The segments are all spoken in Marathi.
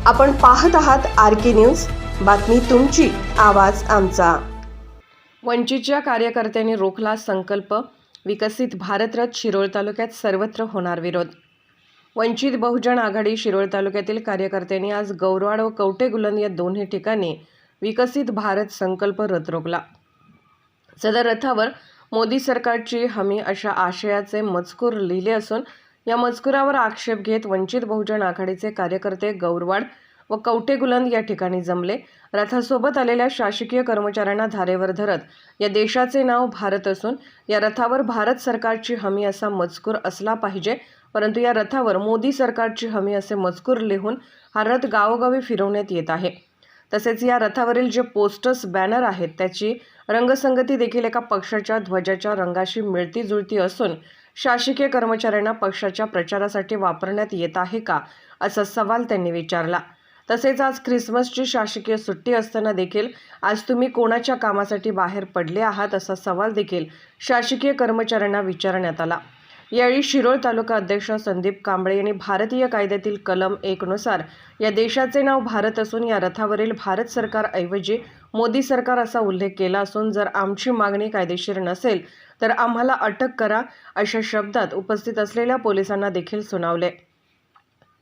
आपण पाहत आहात आर.के. न्यूज. बातमी तुमची, आवाज आमचा. वंचितच्या कार्यकर्त्यांनी रोखला संकल्प. विकसित भारतरथ. शिरोळ तालुक्यात सर्वत्र होणार विरोध. वंचित बहुजन आघाडी शिरोळ तालुक्यातील कार्यकर्त्यांनी आज गौरवाड व कवठेगुलंद या दोन्ही ठिकाणी विकसित भारत संकल्प रथ रोखला. सदर रथावर मोदी सरकारची हमी अशा आशयाचे मजकूर लिहिले असून या मजकुरावर आक्षेप घेत वंचित बहुजन आघाडीचे कार्यकर्ते गौरवाड व कवठेगुलंद या ठिकाणी जमले. रथासोबत आलेल्या शासकीय कर्मचाऱ्यांना धारेवर धरत या देशाचे नाव भारत असून या रथावर भारत सरकारची हमी असा मजकूर असला पाहिजे, परंतु या रथावर मोदी सरकारची हमी असे मजकूर लिहून हा रथ गावोगावी फिरवण्यात येत आहे. तसेच या रथावरील जे पोस्टर्स बॅनर आहेत त्याची रंगसंगती देखील एका पक्षाच्या ध्वजाच्या रंगाशी मिळती जुळती असून शासकीय कर्मचाऱ्यांना पक्षाच्या प्रचारासाठी वापरण्यात येत आहे का, असा सवाल त्यांनी विचारला. तसेच आज ख्रिसमसची शासकीय सुट्टी असताना देखील आज तुम्ही कोणाच्या कामासाठी बाहेर पडले आहात, असा सवाल देखील शासकीय कर्मचाऱ्यांना विचारण्यात आला. यावेळी शिरोळ तालुका अध्यक्ष संदीप कांबळे यांनी भारतीय कायद्यातील कलम 1 नुसार या देशाचे नाव भारत असून या रथावरील भारत सरकार ऐवजी मोदी सरकार असा उल्लेख केला असून जर आमची मागणी कायदेशीर नसेल तर आम्हाला अटक करा, अशा शब्दात उपस्थित असलेल्या पोलिसांना देखील सुनावले.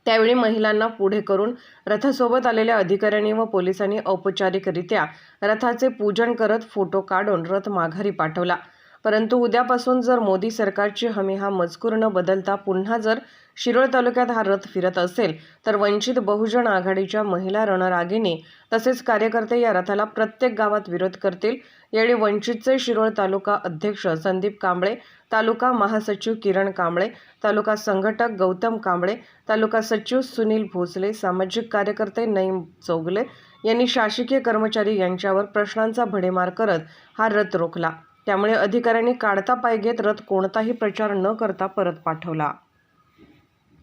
त्यावेळी महिलांना पुढे करून रथासोबत आलेल्या अधिकाऱ्यांनी व पोलिसांनी औपचारिकरित्या रथाचे पूजन करत फोटो काढून रथ माघारी पाठवला. परंतु उद्यापासून जर मोदी सरकारची हमी हा मजकूर न बदलता पुन्हा जर शिरोळ तालुक्यात हा रथ फिरत असेल तर वंचित बहुजन आघाडीच्या महिला रणरागिणी तसेच कार्यकर्ते या रथाला प्रत्येक गावात विरोध करतील. यावेळी वंचितचे शिरोळ तालुका अध्यक्ष संदीप कांबळे, तालुका महासचिव किरण कांबळे, तालुका संघटक गौतम कांबळे, तालुका सचिव सुनील भोसले, सामाजिक कार्यकर्ते नईम चौगले यांनी शासकीय कर्मचारी यांच्यावर प्रश्नांचा भडीमार करत हा रथ रोखला. त्यामुळे अधिकाऱ्यांनी काढता पाय घेत रथ कोणताही प्रचार न करता परत पाठवला.